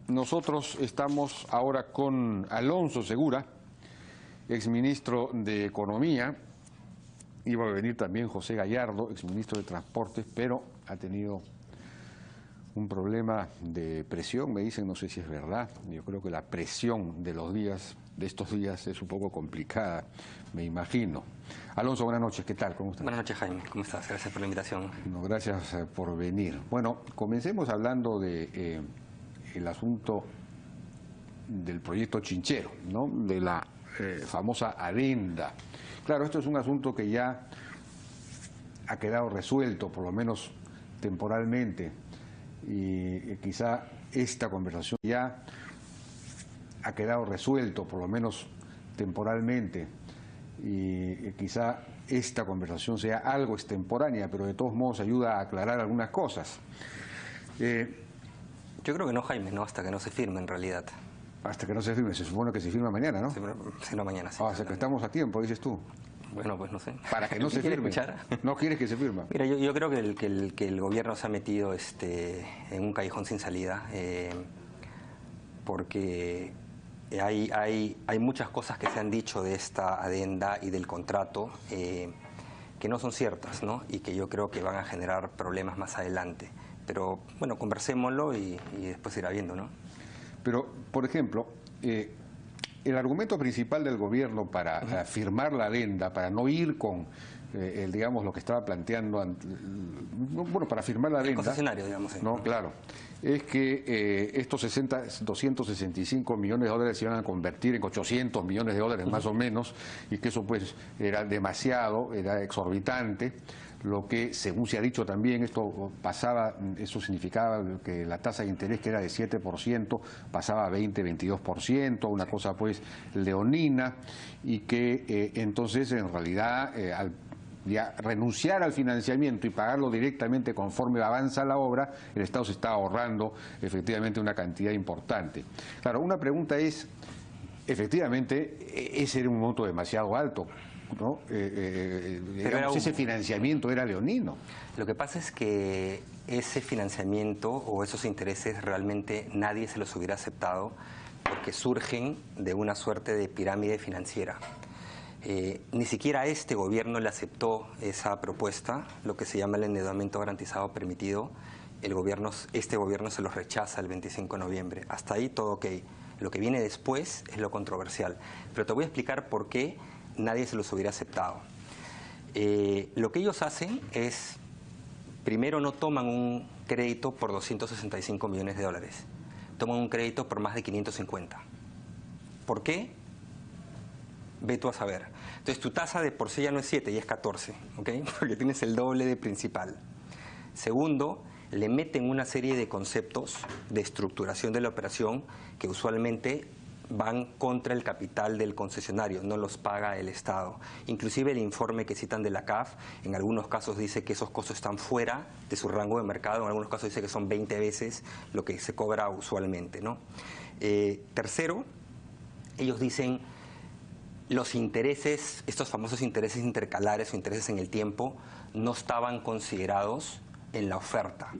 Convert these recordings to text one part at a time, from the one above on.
nosotros estamos ahora con Alonso Segura, exministro de Economía. Iba a venir también José Gallardo, exministro de Transportes, pero ha tenido un problema de presión, me dicen, no sé si es verdad. Yo creo que la presión de estos días es un poco complicada, me imagino. Alonso, buenas noches, ¿qué tal? ¿Cómo estás? Buenas noches, Jaime, ¿cómo estás? Gracias por la invitación. No, gracias por venir. Bueno, comencemos hablando de el asunto del proyecto Chinchero, ¿no? De la famosa adenda. Claro, esto es un asunto que ya ha quedado resuelto, por lo menos temporalmente, y quizá esta conversación ya ha quedado resuelto, por lo menos temporalmente, y quizá esta conversación sea algo extemporánea, pero de todos modos ayuda a aclarar algunas cosas. Yo creo que no, Jaime, no, hasta que no se firme en realidad. Hasta que no se firme, se supone que se firma mañana, ¿no? Se firma mañana, sí. O sea que estamos a tiempo, dices tú. Bueno, pues no sé. Para que no se firme. ¿No quieres que se firme? Mira, yo creo que el gobierno se ha metido en un callejón sin salida, porque hay muchas cosas que se han dicho de esta adenda y del contrato que no son ciertas, ¿no? Y que yo creo que van a generar problemas más adelante. Pero bueno, conversémoslo y después irá viendo, ¿no? Pero, por ejemplo, el argumento principal del gobierno para firmar la adenda, para no ir con, digamos, lo que estaba planteando, bueno, para firmar la adenda... El concesionario, digamos. No, claro. Es que estos 265 millones de dólares se iban a convertir en 800 millones de dólares más o menos, y que eso pues era demasiado, era exorbitante. Lo que, según se ha dicho también, eso significaba que la tasa de interés, que era de 7%, pasaba a 22%, una cosa pues leonina, y que entonces en realidad al renunciar al financiamiento y pagarlo directamente conforme avanza la obra, el Estado se está ahorrando efectivamente una cantidad importante. Claro, una pregunta es, efectivamente, ese era un monto demasiado alto, ¿no? Digamos, ese financiamiento era leonino. Lo que pasa es que ese financiamiento o esos intereses realmente nadie se los hubiera aceptado, porque surgen de una suerte de pirámide financiera. Ni siquiera este gobierno le aceptó esa propuesta, lo que se llama el endeudamiento garantizado permitido. Este gobierno se los rechaza el 25 de noviembre. Hasta ahí todo ok. Lo que viene después es lo controversial. Pero te voy a explicar por qué nadie se los hubiera aceptado. Lo que ellos hacen es, primero, no toman un crédito por 265 millones de dólares. Toman un crédito por más de 550. ¿Por qué? Ve tú a saber. Entonces tu tasa de por sí ya no es 7, ya es 14, ¿ok? Porque tienes el doble de principal. Segundo, le meten una serie de conceptos de estructuración de la operación que usualmente van contra el capital del concesionario, no los paga el Estado. Inclusive el informe que citan de la CAF, en algunos casos dice que esos costos están fuera de su rango de mercado, en algunos casos dice que son 20 veces lo que se cobra usualmente, ¿no? Tercero, ellos dicen los intereses, estos famosos intereses intercalares o intereses en el tiempo, no estaban considerados en la oferta.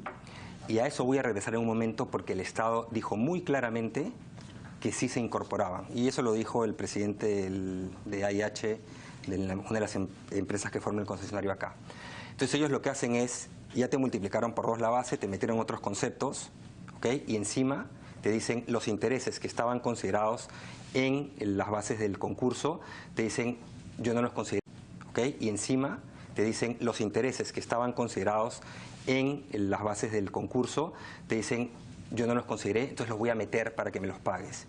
Y a eso voy a regresar en un momento, porque el Estado dijo muy claramente que sí se incorporaban. Y eso lo dijo el presidente de AIH, de una de las empresas que forman el concesionario acá. Entonces ellos lo que hacen es, ya te multiplicaron por 2 la base, te metieron otros conceptos, ¿ok? Y encima te dicen los intereses que estaban considerados en las bases del concurso, te dicen yo no los considero, ¿ok? Y encima te dicen los intereses que estaban considerados en las bases del concurso, te dicen yo no los consideré, entonces los voy a meter para que me los pagues.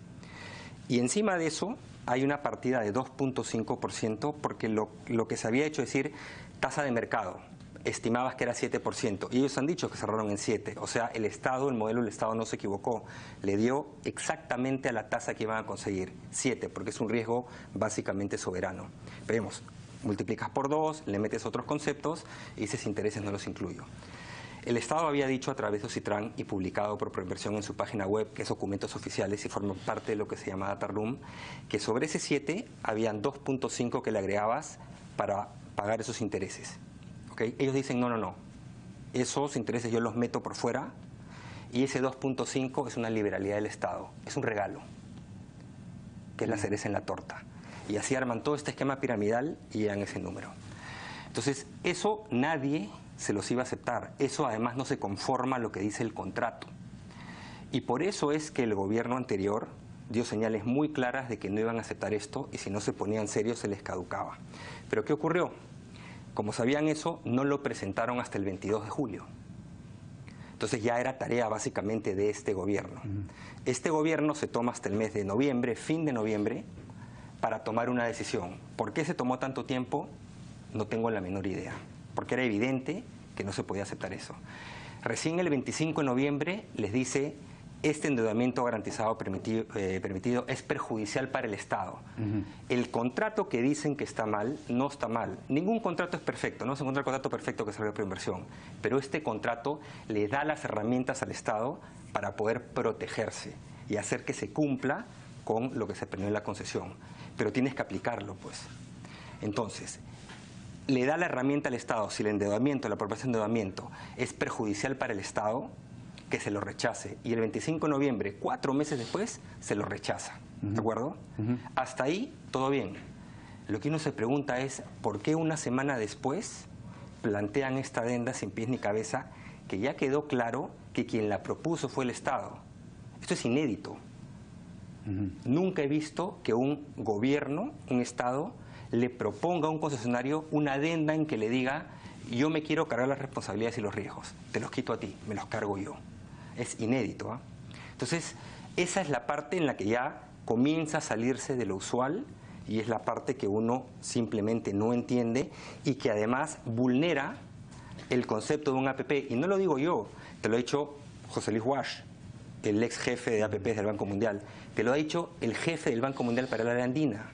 Y encima de eso hay una partida de 2.5%, porque lo que se había hecho es decir tasa de mercado. Estimabas que era 7%, y ellos han dicho que cerraron en 7%. O sea, el modelo del Estado no se equivocó. Le dio exactamente a la tasa que iban a conseguir, 7%, porque es un riesgo básicamente soberano. Vemos, multiplicas por 2, le metes otros conceptos y esos intereses no los incluyo. El Estado había dicho a través de Ocitran y publicado por Proinversión en su página web, que es documentos oficiales y forman parte de lo que se llama Data Room, que sobre ese 7 habían 2.5 que le agregabas para pagar esos intereses. ¿Okay? Ellos dicen no, esos intereses yo los meto por fuera y ese 2.5 es una liberalidad del Estado, es un regalo, que es la cereza en la torta. Y así arman todo este esquema piramidal y llegan ese número. Entonces, eso nadie se los iba a aceptar. Eso además no se conforma a lo que dice el contrato. Y por eso es que el gobierno anterior dio señales muy claras de que no iban a aceptar esto y si no se ponían serios se les caducaba. Pero ¿qué ocurrió? Como sabían eso, no lo presentaron hasta el 22 de julio. Entonces ya era tarea básicamente de este gobierno. Este gobierno se toma hasta el mes de noviembre, fin de noviembre, para tomar una decisión. ¿Por qué se tomó tanto tiempo? No tengo la menor idea. Porque era evidente que no se podía aceptar eso. Recién el 25 de noviembre les dice: este endeudamiento garantizado permitido es perjudicial para el Estado. El contrato que dicen que está mal, no está mal. Ningún contrato es perfecto, no se encuentra el contrato perfecto que salga por inversión. Pero este contrato le da las herramientas al Estado para poder protegerse y hacer que se cumpla con lo que se planeó en la concesión. Pero tienes que aplicarlo, pues. Entonces, le da la herramienta al Estado. Si el endeudamiento, la propuesta de endeudamiento es perjudicial para el Estado, que se lo rechace. Y el 25 de noviembre, 4 meses después, se lo rechaza. ¿De acuerdo? Hasta ahí, todo bien. Lo que uno se pregunta es, ¿por qué una semana después plantean esta adenda sin pies ni cabeza, que ya quedó claro que quien la propuso fue el Estado? Esto es inédito. Nunca he visto que un gobierno, un Estado, le proponga a un concesionario una adenda en que le diga: yo me quiero cargar las responsabilidades y los riesgos, te los quito a ti, me los cargo yo. Es inédito, ¿eh? Entonces, esa es la parte en la que ya comienza a salirse de lo usual y es la parte que uno simplemente no entiende y que además vulnera el concepto de un APP. Y no lo digo yo, te lo ha dicho José Luis Wash, el ex jefe de APPs del Banco Mundial, te lo ha dicho el jefe del Banco Mundial para el área andina.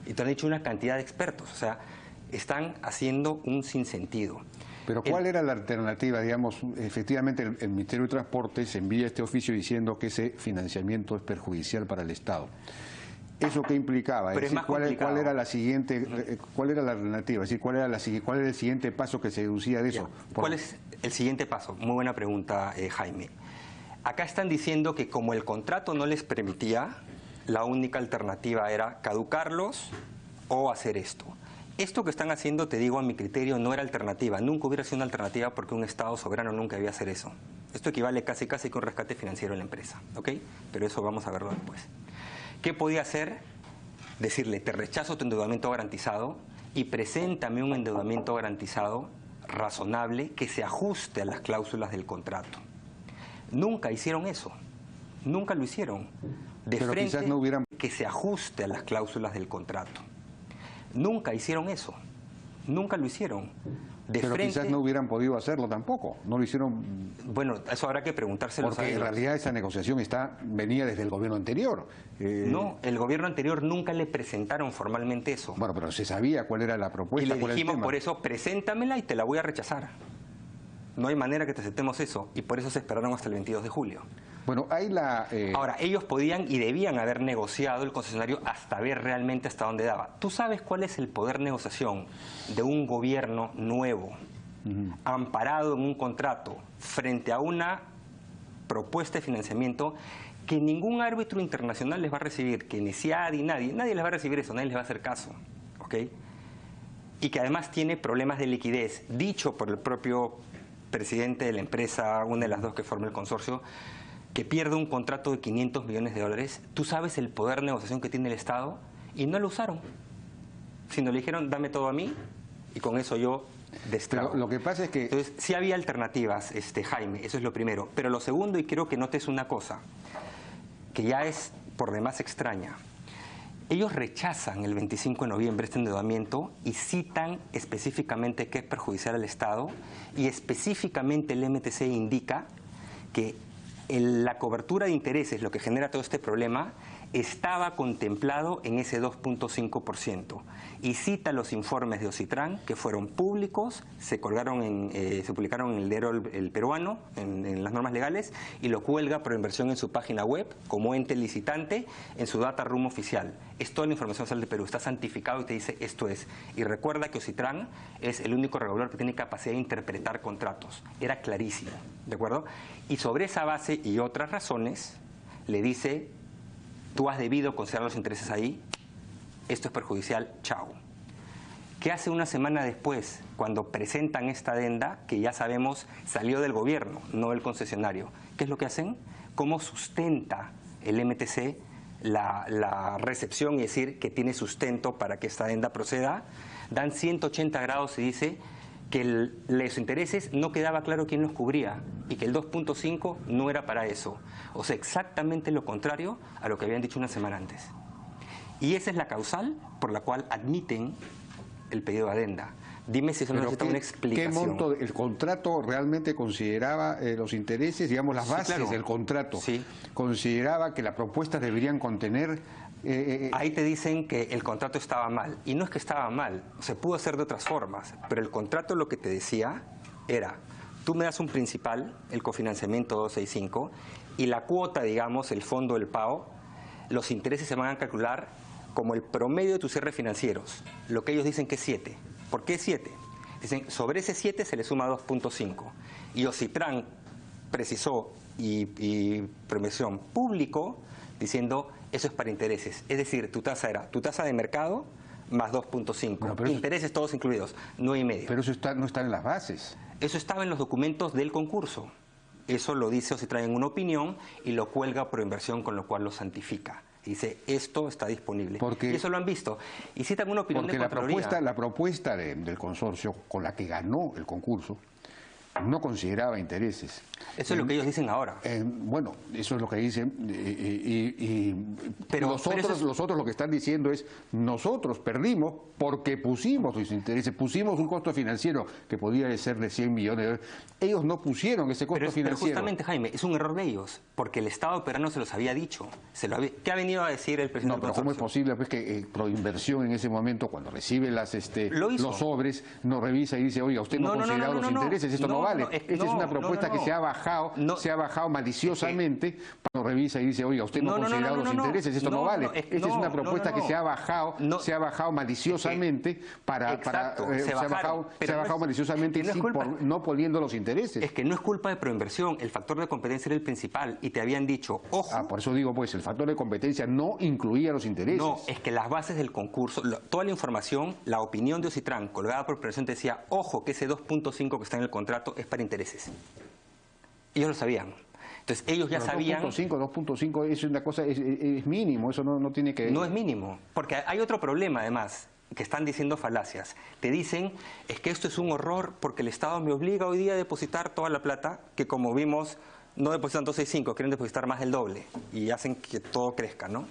Y te lo han dicho una cantidad de expertos. O sea, están haciendo un sinsentido. Pero ¿cuál era la alternativa? Digamos, efectivamente el Ministerio de Transportes envía este oficio diciendo que ese financiamiento es perjudicial para el Estado. ¿Eso qué implicaba? Pero es decir, ¿cuál era la siguiente, cuál era la alternativa? Es decir, ¿cuál era el siguiente paso que se deducía de eso? ¿Cuál es el siguiente paso? Muy buena pregunta, Jaime. Acá están diciendo que como el contrato no les permitía, la única alternativa era caducarlos o hacer esto. Esto que están haciendo, te digo, a mi criterio, no era alternativa. Nunca hubiera sido una alternativa porque un Estado soberano nunca debía hacer eso. Esto equivale casi que a un rescate financiero de la empresa, ¿ok? Pero eso vamos a verlo después. ¿Qué podía hacer? Decirle: te rechazo tu endeudamiento garantizado y preséntame un endeudamiento garantizado razonable que se ajuste a las cláusulas del contrato. Nunca hicieron eso. Nunca lo hicieron. De Pero frente, quizás no hubieran... que se ajuste a las cláusulas del contrato. Nunca hicieron eso. Nunca lo hicieron. Pero quizás no hubieran podido hacerlo tampoco. No lo hicieron... Bueno, eso habrá que preguntárselo. Porque en realidad esa negociación venía desde el gobierno anterior. No, el gobierno anterior nunca le presentaron formalmente eso. Bueno, pero se sabía cuál era la propuesta. Y le dijimos, por eso, preséntamela y te la voy a rechazar. No hay manera que te aceptemos eso. Y por eso se esperaron hasta el 22 de julio. Bueno, hay la... Ahora, ellos podían y debían haber negociado el concesionario hasta ver realmente hasta dónde daba. ¿Tú sabes cuál es el poder de negociación de un gobierno nuevo, amparado en un contrato, frente a una propuesta de financiamiento que ningún árbitro internacional les va a recibir, que ni CIADI, nadie les va a recibir eso, nadie les va a hacer caso, ¿ok? Y que además tiene problemas de liquidez, dicho por el propio presidente de la empresa, una de las dos que forma el consorcio, que pierde un contrato de 500 millones de dólares. Tú sabes el poder de negociación que tiene el Estado y no lo usaron, sino le dijeron: dame todo a mí y con eso yo destrago. Pero lo que pasa es que... Entonces, sí había alternativas, Jaime, eso es lo primero. Pero lo segundo, y quiero que notes una cosa, que ya es por demás extraña. Ellos rechazan el 25 de noviembre este endeudamiento y citan específicamente que es perjudicial al Estado y específicamente el MTC indica que la cobertura de intereses, lo que genera todo este problema, estaba contemplado en ese 2.5%. Y cita los informes de Ocitran, que fueron públicos, se publicaron en el diario El Peruano, en las normas legales, y lo cuelga Proinversión en su página web, como ente licitante, en su data room oficial. Es toda la información oficial de Perú, está santificado y te dice esto es. Y recuerda que Ocitran es el único regulador que tiene capacidad de interpretar contratos. Era clarísimo, ¿de acuerdo? Y sobre esa base y otras razones, le dice, tú has debido considerar los intereses ahí, esto es perjudicial, chao. ¿Qué hace una semana después, cuando presentan esta adenda, que ya sabemos salió del gobierno, no del concesionario? ¿Qué es lo que hacen? ¿Cómo sustenta el MTC la recepción y decir que tiene sustento para que esta adenda proceda? Dan 180 grados y dice que los intereses no quedaba claro quién los cubría y que el 2.5 no era para eso. O sea, exactamente lo contrario a lo que habían dicho una semana antes. Y esa es la causal por la cual admiten el pedido de adenda. Dime si eso no necesita una explicación. ¿Qué monto el contrato realmente consideraba los intereses, digamos las bases claro, del contrato? Sí. ¿Consideraba que las propuestas deberían contener...? Ahí te dicen que el contrato estaba mal. Y no es que estaba mal, se pudo hacer de otras formas. Pero el contrato lo que te decía era, tú me das un principal, el cofinanciamiento 265, y la cuota, digamos, el fondo del PAO, los intereses se van a calcular como el promedio de tus cierres financieros, lo que ellos dicen que es 7. ¿Por qué 7? Dicen, sobre ese 7 se le suma 2.5. Y Ocitran precisó y Proinversión público diciendo, eso es para intereses. Es decir, tu tasa era tu tasa de mercado más 2.5. Bueno, intereses todos incluidos, 9,5. Pero eso no está en las bases. Eso estaba en los documentos del concurso. Eso lo dice Ocitran en una opinión y lo cuelga Proinversión, con lo cual lo santifica. Dice, esto está disponible. Y eso lo han visto. Y citan una opinión de Contraloría. Porque la propuesta del consorcio con la que ganó el concurso no consideraba intereses. Eso es lo que ellos dicen ahora. Bueno, eso es lo que dicen. Pero los otros lo que están diciendo es, nosotros perdimos porque pusimos los intereses, pusimos un costo financiero que podía ser de 100 millones de dólares. Ellos no pusieron ese costo financiero. Pero justamente, Jaime, es un error de ellos, porque el Estado peruano se los había dicho. ¿Qué ha venido a decir el presidente del consorcio? ¿Cómo es posible pues, que Proinversión en ese momento, cuando recibe los sobres, no revisa y dice, oiga, usted no ha considerado los intereses, esto no vale? Esta es una propuesta que se ha bajado maliciosamente, cuando revisa y dice, oiga, usted no ha considerado los intereses, esto no vale. Esta es una propuesta que se ha bajado maliciosamente se ha bajado maliciosamente no poniendo los intereses. Es que no es culpa de Proinversión, el factor de competencia era el principal y te habían dicho, ojo. Por eso digo, pues, el factor de competencia no incluía los intereses. No, es que las bases del concurso, toda la información, la opinión de Ocitran colgada por Proinversión te decía, ojo, que ese 2.5 que está en el contrato es para intereses. Ellos lo sabían. Entonces ellos ya sabían... 2.5 es una cosa, es mínimo, eso no tiene que... No es mínimo, porque hay otro problema además, que están diciendo falacias. Te dicen, es que esto es un horror porque el Estado me obliga hoy día a depositar toda la plata, que como vimos, no depositan 265, quieren depositar más del doble y hacen que todo crezca, ¿no?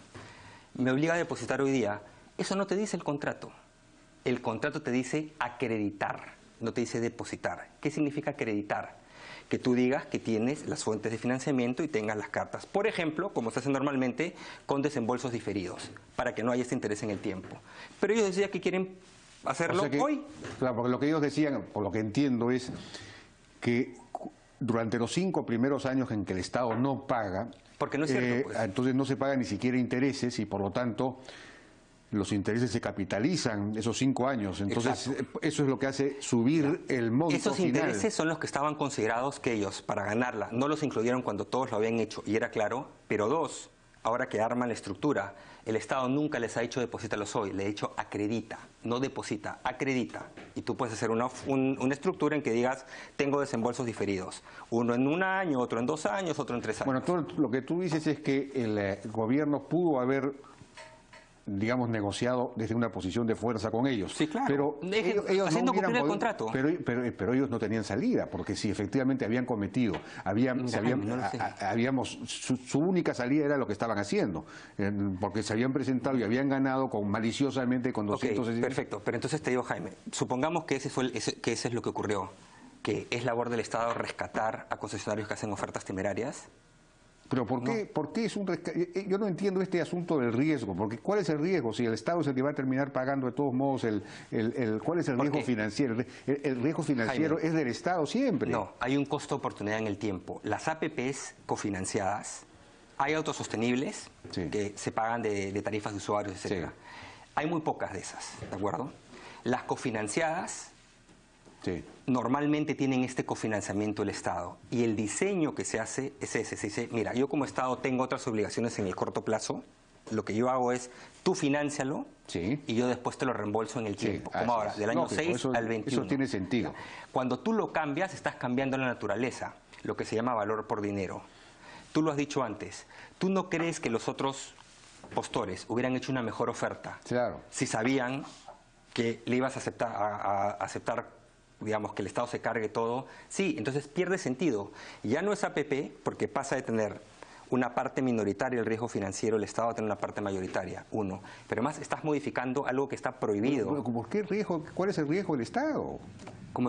Me obliga a depositar hoy día. Eso no te dice el contrato. El contrato te dice acreditar, no te dice depositar. ¿Qué significa acreditar? Que tú digas que tienes las fuentes de financiamiento y tengas las cartas. Por ejemplo, como se hace normalmente, con desembolsos diferidos, para que no haya este interés en el tiempo. Pero ellos decían que quieren hacerlo hoy. Claro, porque lo que ellos decían, por lo que entiendo, es que durante los 5 primeros años en que el Estado no paga, porque no es cierto, pues. Entonces no se pagan ni siquiera intereses y por lo tanto los intereses se capitalizan esos 5 años. Entonces eso es lo que hace subir el monto Esos final. intereses son los que estaban considerados que ellos, para ganarla, no los incluyeron cuando todos lo habían hecho y era claro, pero 2, ahora que arman la estructura, el Estado nunca les ha dicho deposítalos hoy, le ha dicho acredita, no deposita, acredita. Y tú puedes hacer una estructura en que digas, tengo desembolsos diferidos. Uno en 1 año, otro en 2 años, otro en 3 años. Bueno, lo que tú dices es que el gobierno pudo haber, digamos, negociado desde una posición de fuerza con ellos. Sí, claro. Pero ellos haciendo no cumplir el contrato. Pero ellos no tenían salida, porque si efectivamente habían cometido, su única salida era lo que estaban haciendo, porque se habían presentado y habían ganado maliciosamente con 260. Perfecto, pero entonces te digo, Jaime, supongamos que ese es lo que ocurrió, que es labor del Estado rescatar a concesionarios que hacen ofertas temerarias. Pero ¿por qué es un rescate? Yo no entiendo este asunto del riesgo, porque ¿cuál es el riesgo? Si el Estado es el que va a terminar pagando de todos modos, ¿cuál es el riesgo financiero? El riesgo financiero, Jaime, es del Estado siempre. No, hay un costo de oportunidad en el tiempo. Las APPs cofinanciadas, hay autosostenibles, sí, que se pagan de tarifas de usuarios, etcétera. Sí. Hay muy pocas de esas, ¿de acuerdo? Las cofinanciadas, sí, normalmente tienen este cofinanciamiento del Estado, y el diseño que se hace es ese. Se dice, mira, yo como Estado tengo otras obligaciones en el corto plazo, lo que yo hago es, tú fináncialo, sí, y yo después te lo reembolso en el tiempo, sí, como ahora, del año 6 al 21. Eso tiene sentido. Cuando tú lo cambias, estás cambiando la naturaleza, lo que se llama valor por dinero. Tú lo has dicho antes, ¿tú no crees que los otros postores hubieran hecho una mejor oferta? Claro. Si sabían que le ibas a aceptar, digamos, que el Estado se cargue todo. Sí, entonces pierde sentido. Ya no es APP, porque pasa de tener una parte minoritaria del riesgo financiero, el Estado a tener una parte mayoritaria, uno. Pero además estás modificando algo que está prohibido. ¿Por qué riesgo? ¿Cuál es el riesgo del Estado?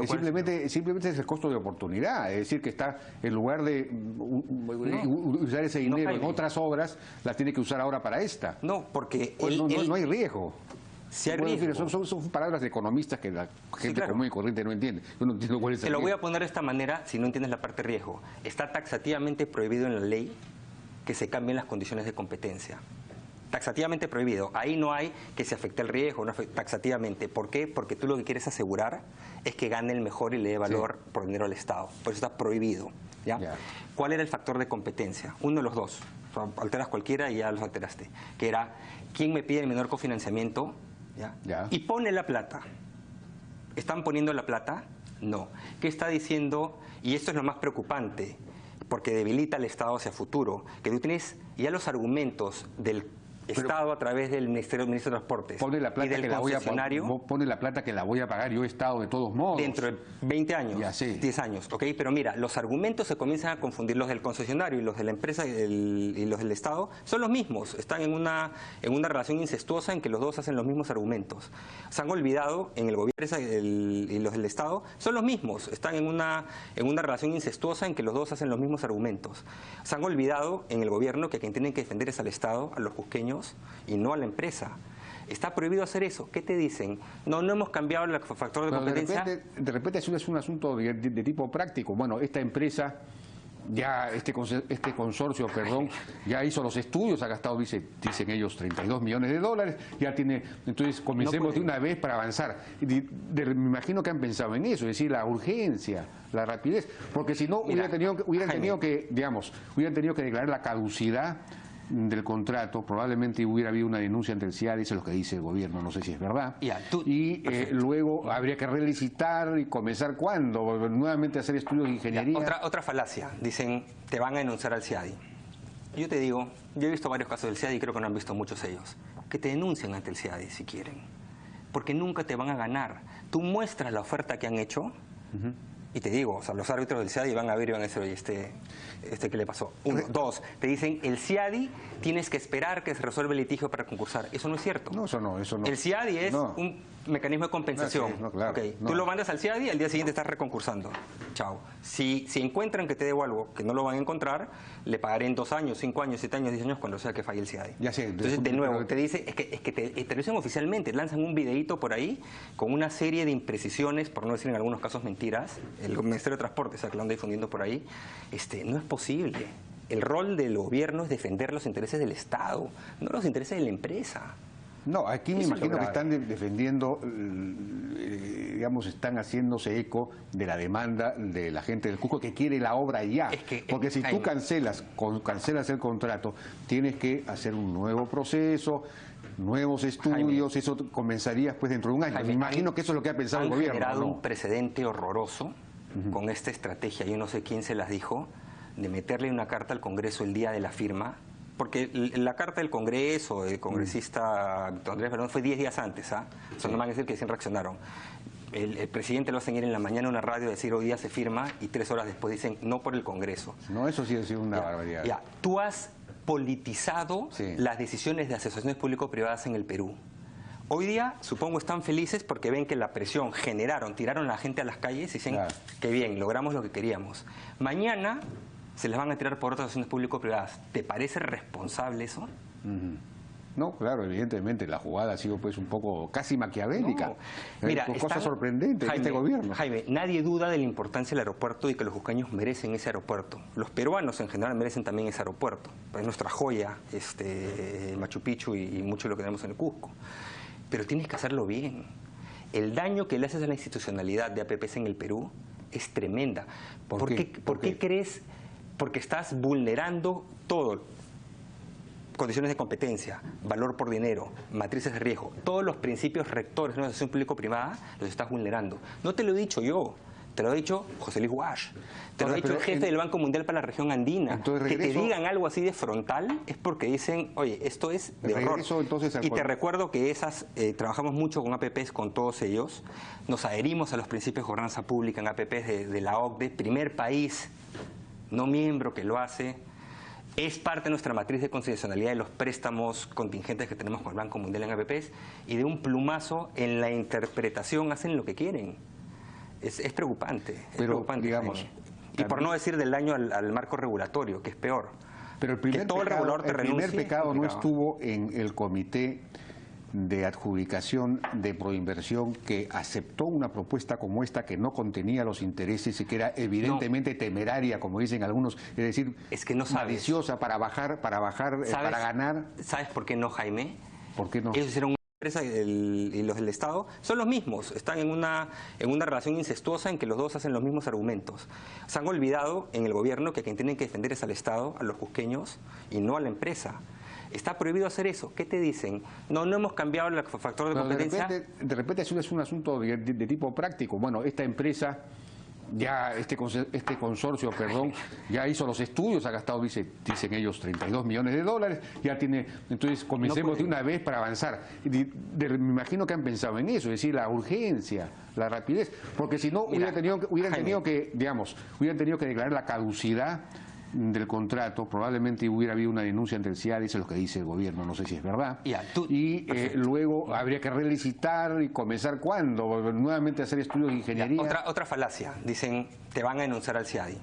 Simplemente es el costo de oportunidad, es decir, que está, en lugar de usar ese dinero en otras obras, la tiene que usar ahora para esta. No, porque no hay riesgo. Si hay riesgo. Son palabras de economistas que la gente común y corriente no entiende. Yo no entiendo cuál es el riesgo. Te lo voy a poner de esta manera si no entiendes la parte de riesgo. Está taxativamente prohibido en la ley que se cambien las condiciones de competencia. Taxativamente prohibido. Ahí no hay que se afecte el riesgo, no taxativamente. ¿Por qué? Porque tú lo que quieres asegurar es que gane el mejor y le dé valor por dinero al Estado. Por eso está prohibido. ¿Ya? ¿Cuál era el factor de competencia? Uno de los dos. O sea, alteras cualquiera y ya los alteraste. Que era, ¿quién me pide el menor cofinanciamiento? ¿Ya? Y pone la plata. ¿Están poniendo la plata? No. ¿Qué está diciendo? Y esto es lo más preocupante, porque debilita al Estado hacia futuro, que tú tienes ya los argumentos del Estado a través del Ministro de Transportes pone la plata y del que concesionario. Pone la plata que la voy a pagar yo, Estado, de todos modos. Dentro de 20 años, ya sé. 10 años, ¿ok? Pero mira, los argumentos se comienzan a confundir, los del concesionario y los de la empresa y los del Estado son los mismos, están en una relación incestuosa en que los dos hacen los mismos argumentos. Se han olvidado, en el gobierno y los del Estado son los mismos, están en una relación incestuosa en que los dos hacen los mismos argumentos. Se han olvidado en el gobierno que a quien tienen que defender es al Estado, a los cusqueños, y no a la empresa. Está prohibido hacer eso. ¿Qué te dicen? No hemos cambiado el factor de competencia. De repente eso es un asunto de tipo práctico. Bueno, esta empresa, ya este consorcio, perdón, ya hizo los estudios, ha gastado, dicen ellos, 32 millones de dólares, ya tiene, entonces comencemos de una vez para avanzar. Me imagino que han pensado en eso, es decir, la urgencia, la rapidez, porque si no hubieran tenido que declarar la caducidad del contrato, probablemente hubiera habido una denuncia ante el CIADI, eso es lo que dice el gobierno, no sé si es verdad, luego habría que relicitar y comenzar ¿cuándo? Nuevamente hacer estudios de ingeniería. Otra falacia, dicen, te van a denunciar al CIADI. Yo te digo, yo he visto varios casos del CIADI y creo que no han visto muchos ellos, que te denuncien ante el CIADI si quieren, porque nunca te van a ganar. Tú muestras la oferta que han hecho, y te digo, o sea, los árbitros del CIADI van a ver y van a decir, oye, ¿qué le pasó? Uno. Dos, te dicen, el CIADI tienes que esperar que se resuelva el litigio para concursar. Eso no es cierto. No, eso no. El CIADI es un mecanismo de compensación. Claro, Tú lo mandas al CIADI y al día siguiente estás reconcursando. Chao. Si encuentran que te debo algo que no lo van a encontrar, le pagaré en 2 años, 5 años, 7 años, 10 años cuando sea que falle el CIADI. Ya sé. Entonces, de nuevo, te dice, es que te lo dicen oficialmente, lanzan un videíto por ahí con una serie de imprecisiones, por no decir en algunos casos mentiras. El Ministerio de Transporte, o sea, que lo anda difundiendo por ahí. No es posible. El rol del gobierno es defender los intereses del Estado, no los intereses de la empresa. No, aquí me imagino que están defendiendo, digamos, están haciéndose eco de la demanda de la gente del Cusco que quiere la obra ya. Porque si tú cancelas el contrato, tienes que hacer un nuevo proceso, nuevos estudios, Jaime, eso comenzaría pues dentro de un año. Jaime, me imagino que eso es lo que ha pensado el gobierno. Han generado un precedente horroroso con esta estrategia, yo no sé quién se las dijo, de meterle una carta al Congreso el día de la firma, porque la carta del Congreso, el congresista Andrés Verdón, fue 10 días antes, O sea, no me van a decir que recién reaccionaron. El presidente lo hacen ir en la mañana a una radio, decir hoy día se firma, y 3 horas después dicen no por el Congreso. No, eso sí ha sido una barbaridad. Ya, tú has politizado las decisiones de asociaciones público-privadas en el Perú. Hoy día, supongo, están felices porque ven que la presión tiraron a la gente a las calles y dicen, qué bien, logramos lo que queríamos. Mañana se les van a tirar por otras acciones público-privadas. ¿Te parece responsable eso? No, claro, evidentemente la jugada ha sido pues un poco casi maquiavélica. No. Mira, cosa sorprendente en este gobierno. Jaime, nadie duda de la importancia del aeropuerto y que los cusqueños merecen ese aeropuerto. Los peruanos en general merecen también ese aeropuerto. Es nuestra joya, Machu Picchu y mucho de lo que tenemos en el Cusco. Pero tienes que hacerlo bien. El daño que le haces a la institucionalidad de APPs en el Perú es tremenda. ¿Por qué crees? Porque estás vulnerando todo. Condiciones de competencia, valor por dinero, matrices de riesgo, todos los principios rectores de una asociación público-privada los estás vulnerando. No te lo he dicho yo, te lo ha dicho José Luis Wash, te lo ha dicho el jefe del Banco Mundial para la región andina. Que te digan algo así de frontal es porque dicen, oye, esto es de horror. Y te recuerdo que trabajamos mucho con APPs, con todos ellos, nos adherimos a los principios de gobernanza pública en APPs de la OCDE, primer país no miembro que lo hace. Es parte de nuestra matriz de constitucionalidad de los préstamos contingentes que tenemos con el Banco Mundial en APPs, y de un plumazo en la interpretación hacen lo que quieren. Es preocupante. Digamos, y por no decir del daño al marco regulatorio, que es peor. Pero el primer pecado no estuvo en el comité de adjudicación de Proinversión, que aceptó una propuesta como esta que no contenía los intereses y que era evidentemente temeraria, como dicen algunos, es decir, es que no maliciosa para ganar. ¿Sabes por qué no, Jaime? ¿Por qué no? Ellos hicieron una empresa y los del Estado son los mismos, están en una relación incestuosa en que los dos hacen los mismos argumentos. Se han olvidado en el gobierno que quien tienen que defender es al Estado, a los cusqueños, y no a la empresa. Está prohibido hacer eso. ¿Qué te dicen? No hemos cambiado el factor de competencia. De repente eso es un asunto de tipo práctico. Bueno, esta empresa, ya este consorcio, ya hizo los estudios, ha gastado, dicen ellos, 32 millones de dólares, ya tiene, entonces comencemos de una vez para avanzar. Me imagino que han pensado en eso, es decir, la urgencia, la rapidez, porque si no hubieran tenido que declarar la caducidad del contrato, probablemente hubiera habido una denuncia ante el CIADI, eso es lo que dice el gobierno, no sé si es verdad, luego habría que relicitar y comenzar ¿cuándo? Nuevamente hacer estudios de ingeniería. Otra falacia, dicen, te van a denunciar al CIADI.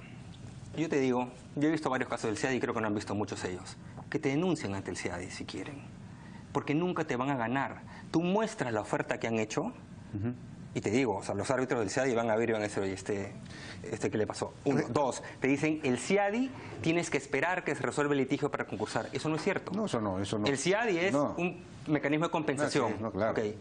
Yo te digo, yo he visto varios casos del CIADI y creo que no han visto muchos ellos, que te denuncien ante el CIADI si quieren, porque nunca te van a ganar. Tú muestras la oferta que han hecho, y te digo, o sea, los árbitros del CIADI van a ver y van a decir, oye, ¿qué le pasó? Uno. Dos, te dicen, el CIADI tienes que esperar que se resuelva el litigio para concursar. Eso no es cierto. No, eso no. El CIADI es un mecanismo de compensación.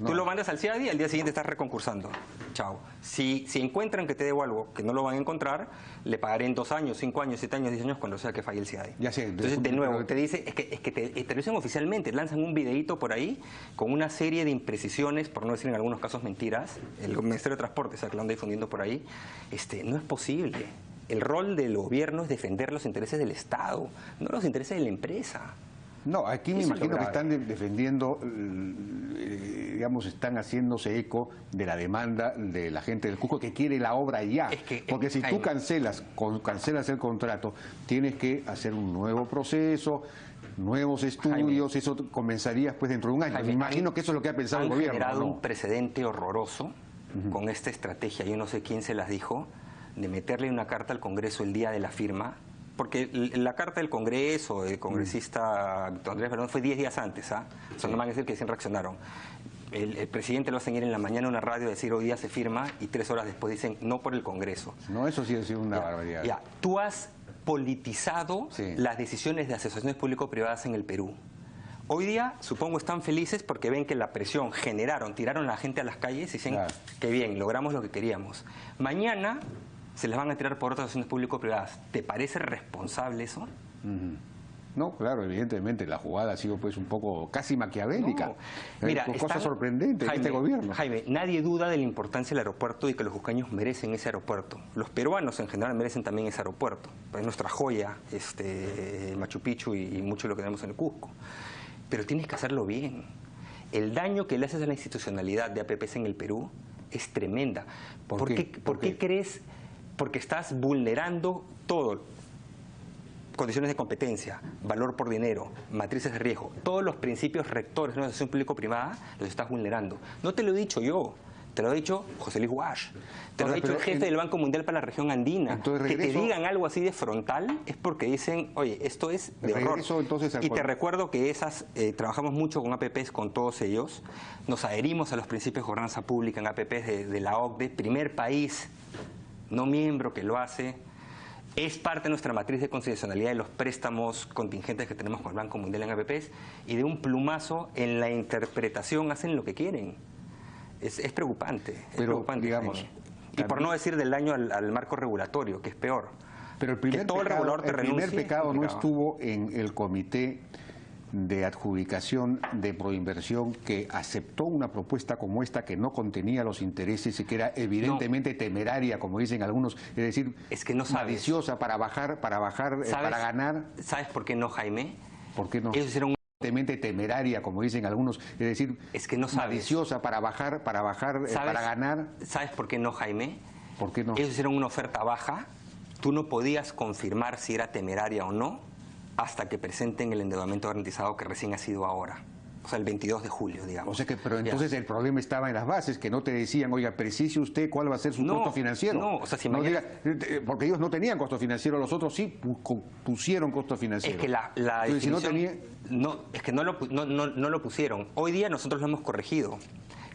Tú lo mandas al CIADI y al día siguiente estás reconcursando. Chao. Si encuentran que te debo algo que no lo van a encontrar, le pagaré en 2 años, 5 años, 7 años, 10 años, cuando sea que falle el CIADI. Ya sé. Entonces, de nuevo, te dice, es que te lo dicen oficialmente, lanzan un videíto por ahí con una serie de imprecisiones, por no decir en algunos casos mentiras. El Ministerio de Transporte, o sea, que lo anda difundiendo por ahí. No es posible. El rol del gobierno es defender los intereses del Estado, no los intereses de la empresa. No, aquí me imagino que están defendiendo, digamos, están haciéndose eco de la demanda de la gente del Cusco que quiere la obra ya. Porque si tú cancelas el contrato, tienes que hacer un nuevo proceso, nuevos estudios, eso comenzaría pues dentro de un año. Me imagino que eso es lo que ha pensado el gobierno. Han generado un precedente horroroso con esta estrategia, yo no sé quién se las dijo, de meterle una carta al Congreso el día de la firma, porque la carta del Congreso, el congresista Andrés Belón, fue 10 días antes, O sea, no van a decir que sí reaccionaron. El presidente lo hacen ir en la mañana a una radio a decir hoy día se firma y 3 horas después dicen no por el Congreso. No, eso sí ha sido una barbaridad. Tú has politizado las decisiones de asociaciones público-privadas en el Perú. Hoy día, supongo, están felices porque ven que la presión tiraron a la gente a las calles y dicen, qué bien, logramos lo que queríamos. Mañana se les van a tirar por otras asociaciones público-privadas. ¿Te parece responsable eso? No, claro, evidentemente la jugada ha sido pues un poco casi maquiavélica. No. Mira, cosa sorprendente en este gobierno. Jaime, nadie duda de la importancia del aeropuerto y que los cusqueños merecen ese aeropuerto. Los peruanos en general merecen también ese aeropuerto. Es nuestra joya, Machu Picchu y mucho de lo que tenemos en el Cusco. Pero tienes que hacerlo bien. El daño que le haces a la institucionalidad de APPs en el Perú es tremenda. ¿Por qué crees? Porque estás vulnerando todo. Condiciones de competencia, valor por dinero, matrices de riesgo, todos los principios rectores de una asociación público-privada los estás vulnerando. No te lo he dicho yo, Te lo ha dicho José Luis Guasch. Te lo ha dicho el jefe del Banco Mundial para la región andina. Que te digan algo así de frontal es porque dicen, oye, esto es de horror. Y te recuerdo que trabajamos mucho con APPs, con todos ellos. Nos adherimos a los principios de gobernanza pública en APPs de la OCDE, primer país no miembro que lo hace. Es parte de nuestra matriz de constitucionalidad de los préstamos contingentes que tenemos con el Banco Mundial en APPs, y de un plumazo en la interpretación hacen lo que quieren. Es preocupante. Digamos, y por no decir del daño al marco regulatorio, que es peor. Pero el primer pecado no estuvo en el comité de adjudicación de Proinversión, que aceptó una propuesta como esta que no contenía los intereses y que era evidentemente temeraria, como dicen algunos, es decir, es que no maliciosa para ganar. ¿Sabes por qué no, Jaime? ¿Por qué no? Ellos hicieron temeraria, como dicen algunos, es decir, es que no sabes. Maliciosa para ganar. ¿Sabes por qué no, Jaime? ¿Por qué no? Ellos hicieron una oferta baja, tú no podías confirmar si era temeraria o no hasta que presenten el endeudamiento garantizado que recién ha sido ahora. O sea, el 22 de julio, digamos. O sea que, pero entonces el problema estaba en las bases, que no te decían, oiga, precise usted cuál va a ser su costo financiero. No, o sea, si porque ellos no tenían costo financiero, los otros sí pusieron costo financiero. Es que la definición, es que no lo pusieron. Hoy día nosotros lo hemos corregido.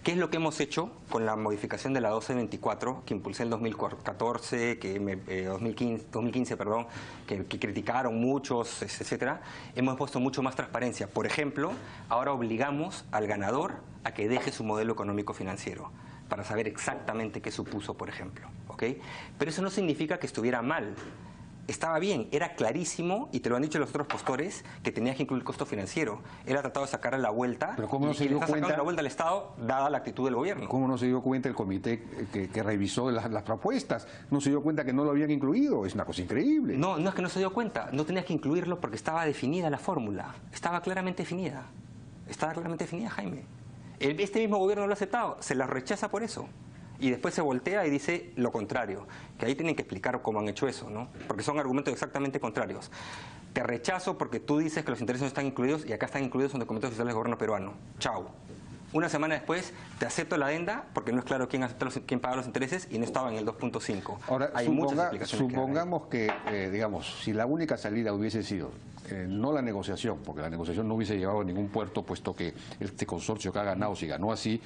¿Qué es lo que hemos hecho con la modificación de la 1224 que impulsé en 2014, 2015, perdón, que criticaron muchos, etcétera? Hemos puesto mucho más transparencia. Por ejemplo, ahora obligamos al ganador a que deje su modelo económico financiero para saber exactamente qué supuso, por ejemplo, ¿ok? Pero eso no significa que estuviera mal. Estaba bien, era clarísimo, y te lo han dicho los otros postores, que tenías que incluir el costo financiero. Él ha tratado de sacarle la vuelta, pero ¿cómo no se dio sacando la vuelta al Estado, dada la actitud del gobierno? ¿Cómo no se dio cuenta el comité que revisó las propuestas? ¿No se dio cuenta que no lo habían incluido? Es una cosa increíble. No, no es que no se dio cuenta. No tenías que incluirlo porque estaba definida la fórmula. Estaba claramente definida. Estaba claramente definida, Jaime. Este mismo gobierno lo ha aceptado. Se la rechaza por eso. Y después se voltea y dice lo contrario, que ahí tienen que explicar cómo han hecho eso, ¿no? Porque son argumentos exactamente contrarios. Te rechazo porque tú dices que los intereses no están incluidos y acá están incluidos en documentos oficiales del gobierno peruano. Chao. Una semana después te acepto la adenda porque no es claro quién paga los intereses y no estaba en el 2.5. Ahora, supongamos que, digamos, si la única salida hubiese sido no la negociación, porque la negociación no hubiese llevado a ningún puerto, puesto que este consorcio que ha ganado, si ganó así,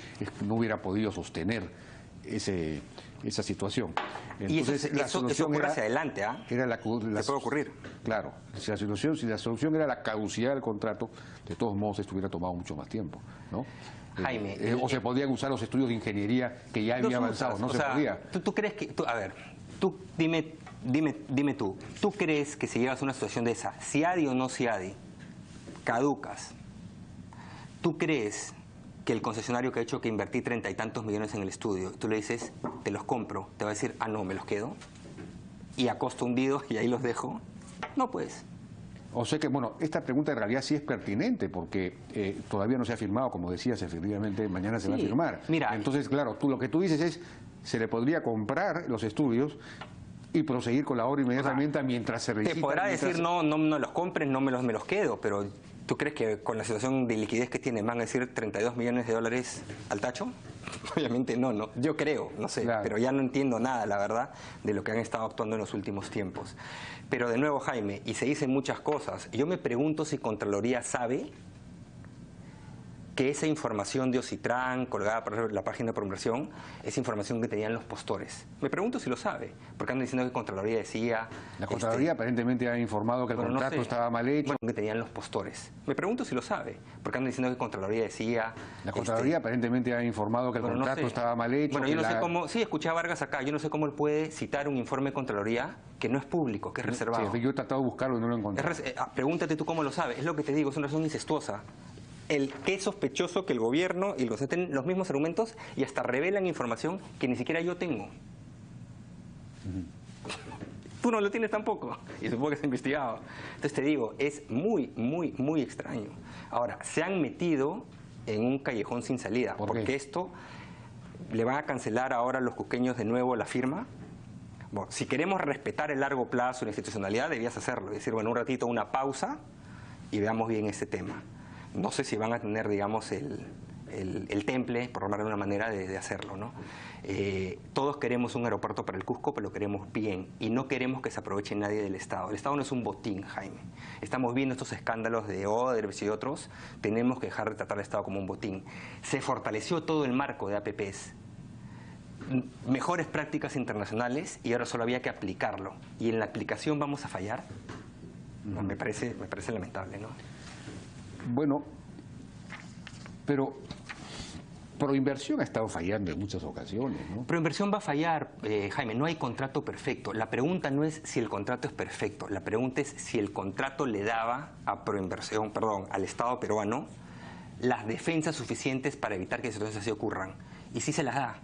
no hubiera podido sostener esa situación. Entonces, y eso ocurre hacia adelante, ¿ah? ¿Te puede ocurrir? Claro, si la solución era la caducidad del contrato, de todos modos esto hubiera tomado mucho más tiempo, ¿no? Jaime, o se podían usar los estudios de ingeniería que ya había avanzado, no se podía. ¿Tú crees que, a ver, tú dime ¿tú crees que si llegas a una situación de esa, CIADI o no CIADI, caducas, tú crees que el concesionario que ha hecho que invertí 30 y tantos millones en el estudio, tú le dices, te los compro, te va a decir, ah, no, me los quedo, y a costo hundido, y ahí los dejo? No, pues. O sea que, bueno, esta pregunta en realidad sí es pertinente, porque todavía no se ha firmado, como decías, efectivamente, mañana se va a firmar. Mira, entonces, claro, lo que tú dices es, se le podría comprar los estudios y proseguir con la obra inmediatamente mientras se recita. Te podrá decir, no los compres, no me los quedo, pero ¿tú crees que con la situación de liquidez que tienen van a decir 32 millones de dólares al tacho? Obviamente no. Yo creo, no sé, claro. Pero ya no entiendo nada, la verdad, de lo que han estado actuando en los últimos tiempos. Pero de nuevo, Jaime, y se dicen muchas cosas. Yo me pregunto si Contraloría sabe que esa información de Ocitran, colgada por la página de Proinversión, es información que tenían los postores. Me pregunto si lo sabe, porque andan diciendo que Contraloría decía... La Contraloría aparentemente ha informado que el contrato estaba mal hecho. Bueno, que tenían los postores. Me pregunto si lo sabe, porque andan diciendo que Contraloría decía... La Contraloría aparentemente ha informado que el contrato estaba mal hecho. Bueno, yo no sé cómo... Sí, escuché a Vargas acá, yo no sé cómo él puede citar un informe de Contraloría que no es público, que es reservado. Sí, yo he tratado de buscarlo y no lo he encontrado. Pregúntate tú cómo lo sabes. Es lo que te digo, es una razón incestuosa. Que es sospechoso que el gobierno y los tienen los mismos argumentos y hasta revelan información que ni siquiera yo tengo. Tú no lo tienes tampoco y supongo que has investigado. Entonces te digo, es muy extraño. Ahora, se han metido en un callejón sin salida porque esto le van a cancelar ahora a los cusqueños de nuevo la firma. Bueno, si queremos respetar el largo plazo y la institucionalidad, debías hacerlo. Es decir, bueno, un ratito, una pausa y veamos bien este tema. No sé si van a tener, digamos, el temple, por llamarlo de una manera, de hacerlo, ¿no? Todos queremos un aeropuerto para el Cusco, pero lo queremos bien y no queremos que se aproveche nadie del Estado. El Estado no es un botín, Jaime. Estamos viendo estos escándalos de Odebrecht y otros. Tenemos que dejar de tratar al Estado como un botín. Se fortaleció todo el marco de APPs. Mejores prácticas internacionales y ahora solo había que aplicarlo. ¿Y en la aplicación vamos a fallar? No, me parece lamentable, ¿no? Bueno, pero Proinversión ha estado fallando en muchas ocasiones, ¿no? Proinversión va a fallar, Jaime, no hay contrato perfecto. La pregunta no es si el contrato es perfecto, la pregunta es si el contrato le daba a Proinversión, perdón, al Estado peruano las defensas suficientes para evitar que situaciones así ocurran. Y sí se las da.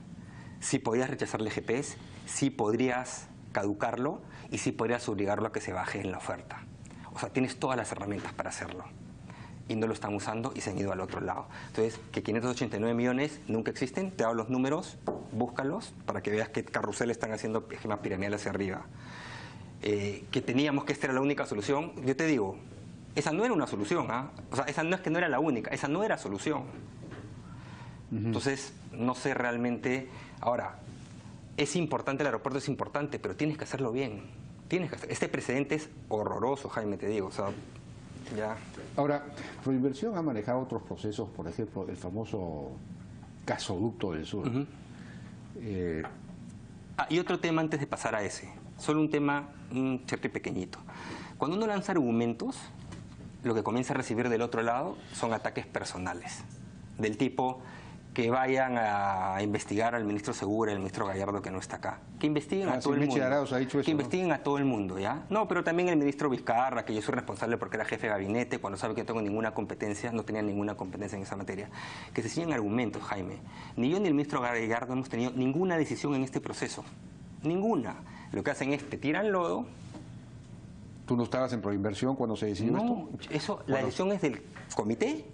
Sí podrías rechazarle GPS, sí podrías caducarlo y sí podrías obligarlo a que se baje en la oferta. O sea, tienes todas las herramientas para hacerlo. Y no lo están usando y se han ido al otro lado. Entonces, que 589 millones nunca existen, te hago los números, búscalos para que veas qué carrusel están haciendo esquema piramidal hacia arriba. Que teníamos que esta era la única solución, yo te digo, esa no era una solución, ¿ah? O sea, esa no es que no era la única, esa no era solución. Entonces, no sé realmente. Ahora, es importante, el aeropuerto es importante, pero tienes que hacerlo bien. Tienes que hacer. Este precedente es horroroso, Jaime, te digo. O sea, ya. Ahora, Proinversión ha manejado otros procesos, por ejemplo, el famoso gasoducto del sur. Y otro tema antes de pasar a ese. Solo un tema, un cierto y pequeñito. Cuando uno lanza argumentos, lo que comienza a recibir del otro lado son ataques personales. Del tipo que vayan a investigar al ministro Segura, al ministro Gallardo que no está acá. Que investiguen a todo el mundo. Arauz ha dicho eso, que investiguen a todo el mundo, ¿ya? No, pero también el ministro Vizcarra, que yo soy responsable porque era jefe de gabinete, cuando sabe que no tengo ninguna competencia, no tenía ninguna competencia en esa materia. Que se siguen argumentos, Jaime. Ni yo ni el ministro Gallardo hemos tenido ninguna decisión en este proceso. Ninguna. Lo que hacen es te tiran lodo. ¿Tú no estabas en Proinversión cuando se decidió esto? No, eso, la decisión es del comité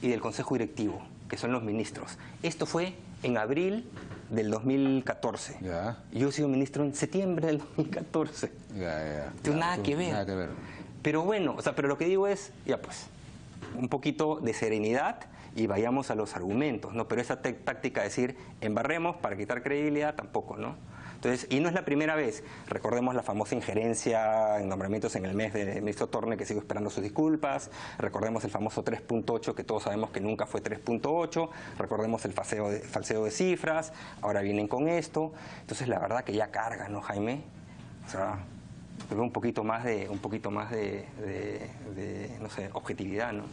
y del consejo directivo, que son los ministros. Esto fue en abril del 2014. Ya. Yo he sido ministro en septiembre del 2014. Entonces, nada que ver. Nada que ver. Pero bueno, o sea, pero lo que digo es, ya pues, un poquito de serenidad y vayamos a los argumentos, ¿no? Pero esa táctica de decir, embarremos para quitar credibilidad, tampoco, ¿no? Entonces, y no es la primera vez. Recordemos la famosa injerencia en nombramientos en el mes del ministro Torne, que sigo esperando sus disculpas. Recordemos el famoso 3.8, que todos sabemos que nunca fue 3.8. Recordemos el falseo de cifras. Ahora vienen con esto. Entonces, la verdad que ya carga, ¿no, Jaime? O sea, un poquito más de no sé, objetividad, ¿no?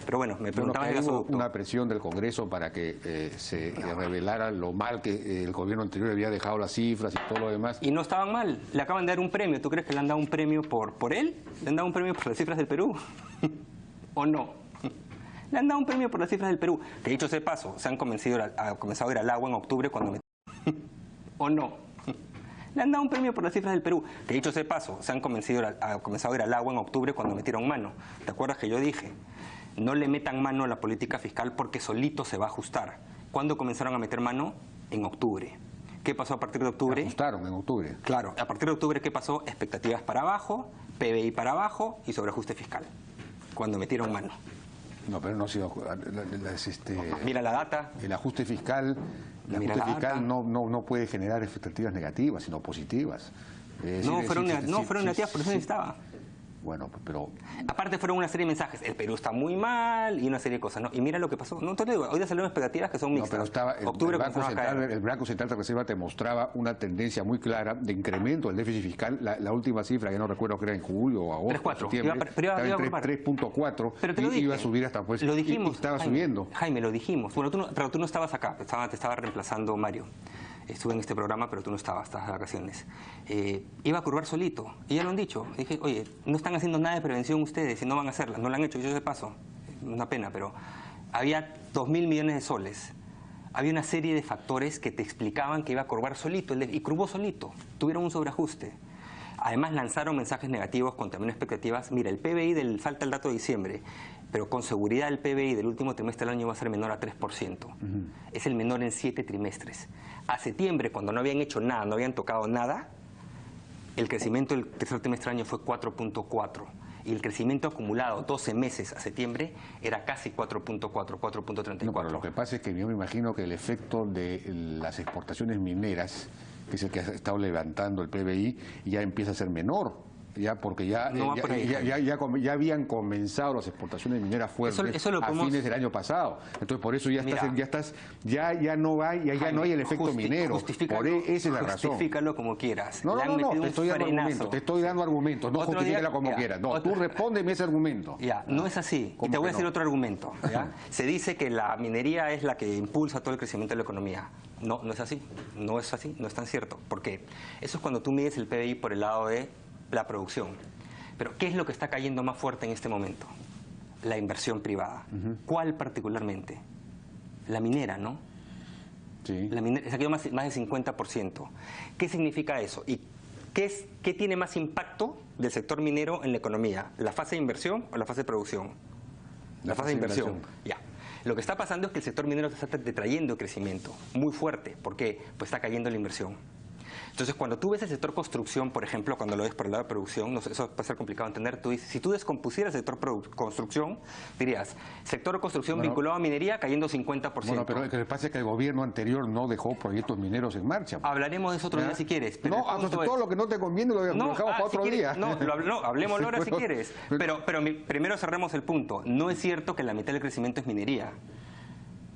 Pero bueno, me preguntaba el gasoducto. Una presión del Congreso para que se revelara lo mal que el gobierno anterior había dejado las cifras y todo lo demás. Y no estaban mal. Le acaban de dar un premio. ¿Tú crees que le han dado un premio por él? ¿Le han dado un premio por las cifras del Perú? ¿O no? Le han dado un premio por las cifras del Perú. Que dicho sea de paso, se han comenzado a ir al agua en octubre cuando ¿O no? Le han dado un premio por las cifras del Perú. Que dicho sea de paso, se han comenzado a ir al agua en octubre cuando metieron mano. ¿Te acuerdas que yo dije? No le metan mano a la política fiscal porque solito se va a ajustar. ¿Cuándo comenzaron a meter mano? En octubre. ¿Qué pasó a partir de octubre? Ajustaron en octubre. Claro. A partir de octubre, ¿qué pasó? Expectativas para abajo, PBI para abajo y sobreajuste fiscal. Cuando metieron mano. No, pero no ha sido... Mira la data. El ajuste fiscal... El ajuste fiscal no puede generar expectativas negativas, sino positivas. No fueron negativas, por eso necesitaba. Bueno, pero... Aparte fueron una serie de mensajes. El Perú está muy mal y una serie de cosas, ¿no? Y mira lo que pasó. No te lo digo, hoy ya salieron expectativas que son mixtas. No, pero estaba el Banco Central de Reserva te mostraba una tendencia muy clara de incremento del déficit fiscal. La última cifra, que no recuerdo que era en julio o agosto, septiembre, estaba en 3.4 y iba a subir hasta pues... Lo dijimos, y estaba Jaime, subiendo. Jaime, lo dijimos. Bueno, pero tú no estabas acá, te estaba reemplazando Mario. Estuve en este programa, pero tú no estabas de vacaciones. Iba a curvar solito, y ya lo han dicho. Dije, oye, no están haciendo nada de prevención ustedes y no van a hacerla. No la han hecho, yo de paso. Una pena, pero había 2.000 millones de soles. Había una serie de factores que te explicaban que iba a curvar solito, y curvó solito. Tuvieron un sobreajuste. Además, lanzaron mensajes negativos con también expectativas. Mira, el PBI falta el dato de diciembre, pero con seguridad el PBI del último trimestre del año va a ser menor a 3%. Es el menor en 7 trimestres. A septiembre, cuando no habían hecho nada, no habían tocado nada, el crecimiento del tercer trimestre del año fue 4.4. y el crecimiento acumulado 12 meses a septiembre era casi 4.4, 4.34. No, pero lo que pasa es que yo me imagino que el efecto de las exportaciones mineras, que es el que ha estado levantando el PBI, ya empieza a ser menor. Ya porque ya, no ya habían comenzado las exportaciones mineras fuertes a fines del año pasado. Entonces por eso ya no hay el efecto minero. Esa es la razón. Justifícalo como quieras. No, te estoy dando argumentos. No justifícala como quieras. No, tú respóndeme ese argumento. Ya, no es así. Y te voy a decir otro argumento. ¿Ya? Se dice que la minería es la que impulsa todo el crecimiento de la economía. No, no es así. No es así. No es tan cierto. ¿Por qué? Eso es cuando tú mides el PBI por el lado de la producción. Pero ¿qué es lo que está cayendo más fuerte en este momento? La inversión privada. ¿Cuál particularmente? La minera, ¿no? Sí. La minera se ha caído más del 50%. ¿Qué significa eso? ¿Y qué tiene más impacto del sector minero en la economía? ¿La fase de inversión o la fase de producción? La fase de inversión. Ya. Lo que está pasando es que el sector minero está detrayendo crecimiento muy fuerte. ¿Por qué? Pues está cayendo la inversión. Entonces, cuando tú ves el sector construcción, por ejemplo, cuando lo ves por el lado de producción, no sé, eso puede ser complicado de entender, tú dices, si tú descompusieras el sector construcción, dirías, sector de construcción vinculado a minería cayendo 50%. Bueno, pero lo que pasa es que el gobierno anterior no dejó proyectos mineros en marcha. Hablaremos de eso otro día si quieres. Pero no, entonces todo lo que no te conviene lo dejamos para otro día. No, hablemoslo ahora si quieres. Pero primero cerremos el punto. No es cierto que la mitad del crecimiento es minería,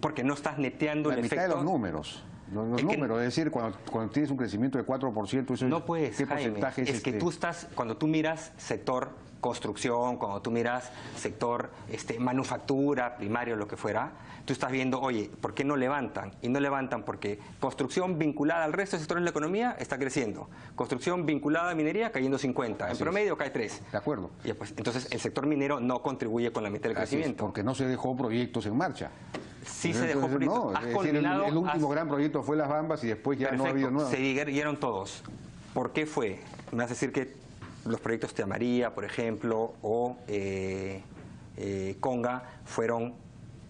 porque no estás neteando el efecto. La mitad de los números. Los números, es decir, cuando tienes un crecimiento de 4%, eso no puedes, ¿qué porcentaje es que tú estás, cuando tú miras sector construcción, cuando tú miras sector manufactura, primario, lo que fuera, tú estás viendo, oye, ¿por qué no levantan? Y no levantan porque construcción vinculada al resto de sectores de la economía está creciendo. Construcción vinculada a minería cayendo 50. En promedio cae 3. De acuerdo. Y pues, entonces el sector minero no contribuye con la mitad del crecimiento. Porque no se dejó proyectos en marcha. Sí se dejó proyectos. No, el último gran proyecto fue Las Bambas y después ya no ha habido nuevos. Se dieron todos. ¿Por qué fue? Me vas a decir que los proyectos Tía María, por ejemplo, o Conga, fueron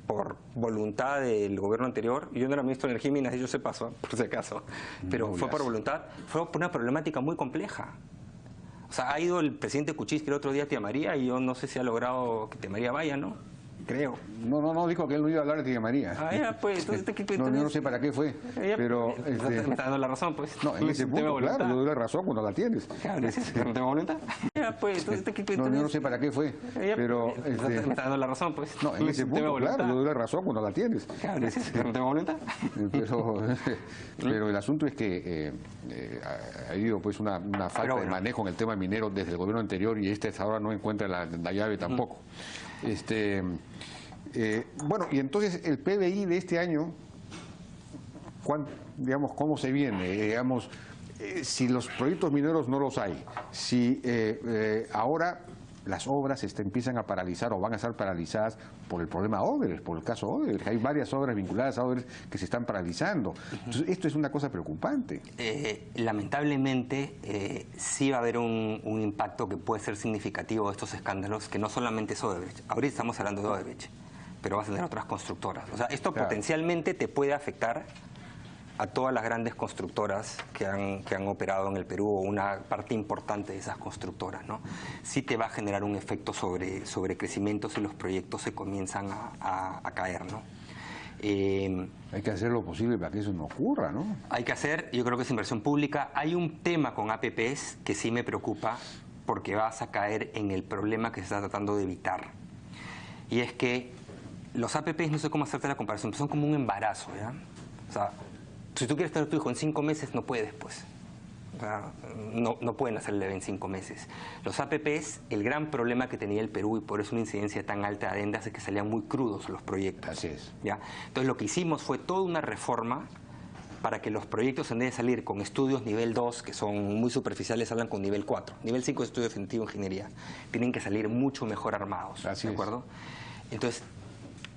por voluntad del gobierno anterior. Yo no era ministro de Energía y Minas, yo sé paso, por si acaso. Pero fue por voluntad, fue por una problemática muy compleja. O sea, ha ido el presidente Kuczynski el otro día a Tía María y yo no sé si ha logrado que Tía María vaya, ¿no? Creo. No, dijo que él no iba a hablar de Tía María. Ah, ya, pues. Entonces, yo no sé para qué fue, pero... Me está dando la razón, pues. No, en ese punto, claro, yo doy la razón cuando la tienes. Claro, gracias. ¿No tengo voluntad? Ya, pues. Entonces, yo no sé para qué fue, pero... Me está dando la razón, pues. No, en ese punto, claro, yo doy la razón cuando la tienes. Claro, gracias. ¿No tengo voluntad? Pero el asunto es que ha habido pues una falta de manejo en el tema minero desde el gobierno anterior y hasta ahora no encuentra la llave tampoco. Bueno, y entonces el PBI de este año, digamos, ¿cómo se viene? Digamos, si los proyectos mineros no los hay, si ahora las obras empiezan a paralizar o van a estar paralizadas por el problema Odebrecht, por el caso Odebrecht. Hay varias obras vinculadas a Odebrecht que se están paralizando. Entonces, esto es una cosa preocupante. Lamentablemente, sí va a haber un impacto que puede ser significativo de estos escándalos, que no solamente es Odebrecht. Ahorita estamos hablando de Odebrecht, pero vas a tener otras constructoras. O sea, esto potencialmente te puede afectar a todas las grandes constructoras que han operado en el Perú, o una parte importante de esas constructoras, ¿no? Sí te va a generar un efecto sobre crecimiento si los proyectos se comienzan a caer, ¿no? Hay que hacer lo posible para que eso no ocurra, ¿no? Hay que hacer, yo creo que es inversión pública. Hay un tema con APPs que sí me preocupa, porque vas a caer en el problema que se está tratando de evitar. Y es que los APPs, no sé cómo hacerte la comparación, pero son como un embarazo, ¿ya? O sea, si tú quieres tener a tu hijo en 5 meses, no puedes, pues. O sea, no pueden hacer el bebé en 5 meses. Los APPs, el gran problema que tenía el Perú, y por eso una incidencia tan alta de adendas, es que salían muy crudos los proyectos. Así es. ¿Ya? Entonces lo que hicimos fue toda una reforma para que los proyectos, en vez de salir con estudios nivel 2, que son muy superficiales, salgan con nivel 4. Nivel 5 es estudio definitivo de ingeniería. Tienen que salir mucho mejor armados. Así ¿de acuerdo? Entonces,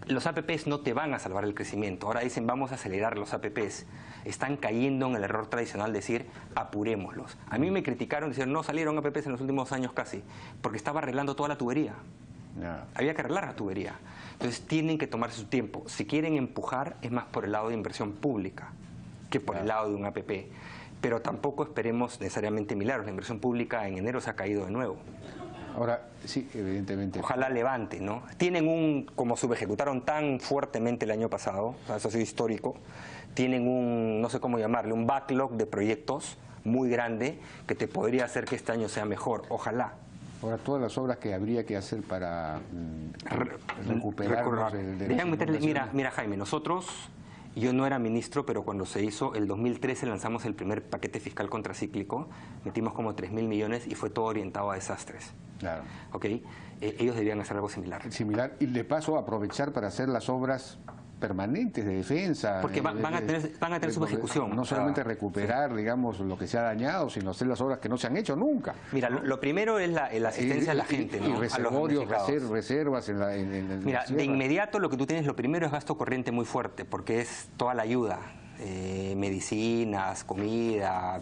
los APPs no te van a salvar el crecimiento. Ahora dicen, vamos a acelerar los APPs. Están cayendo en el error tradicional de decir, apurémoslos. A mí me criticaron, decir, no salieron APPs en los últimos años casi, porque estaba arreglando toda la tubería. Había que arreglar la tubería. Entonces tienen que tomarse su tiempo. Si quieren empujar, es más por el lado de inversión pública que por el lado de un APP. Pero tampoco esperemos necesariamente milagros. La inversión pública en enero se ha caído de nuevo. Ahora, sí, evidentemente. Ojalá levante, ¿no? Tienen como subejecutaron tan fuertemente el año pasado, o sea, eso ha sido histórico, tienen no sé cómo llamarle, un backlog de proyectos muy grande que te podría hacer que este año sea mejor, ojalá. Ahora, todas las obras que habría que hacer para recuperarnos Mira, Jaime, yo no era ministro, pero cuando se hizo, el 2013 lanzamos el primer paquete fiscal contracíclico, metimos como 3.000 millones y fue todo orientado a desastres. Claro. ¿Ok? Ellos debían hacer algo similar. Similar, y de paso aprovechar para hacer las obras permanentes de defensa. Porque van a tener su ejecución. No solamente recuperar, digamos, lo que se ha dañado, sino hacer las obras que no se han hecho nunca. Mira, lo primero es la asistencia a la gente, ¿no? Y reservorios, reservas en Mira, de inmediato lo que tú tienes, lo primero es gasto corriente muy fuerte, porque es toda la ayuda. Medicinas, comida,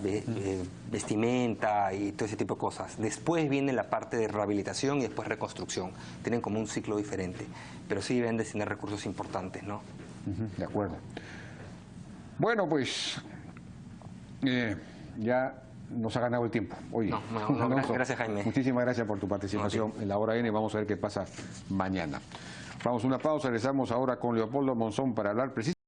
vestimenta y todo ese tipo de cosas. Después viene la parte de rehabilitación y después reconstrucción. Tienen como un ciclo diferente, pero sí deben destinar recursos importantes, ¿no? De acuerdo. Bueno, pues ya nos ha ganado el tiempo. Oye, gracias, Jaime. Muchísimas gracias por tu participación en la Hora N. Vamos a ver qué pasa mañana. Vamos a una pausa, regresamos ahora con Leopoldo Monzón para hablar precisamente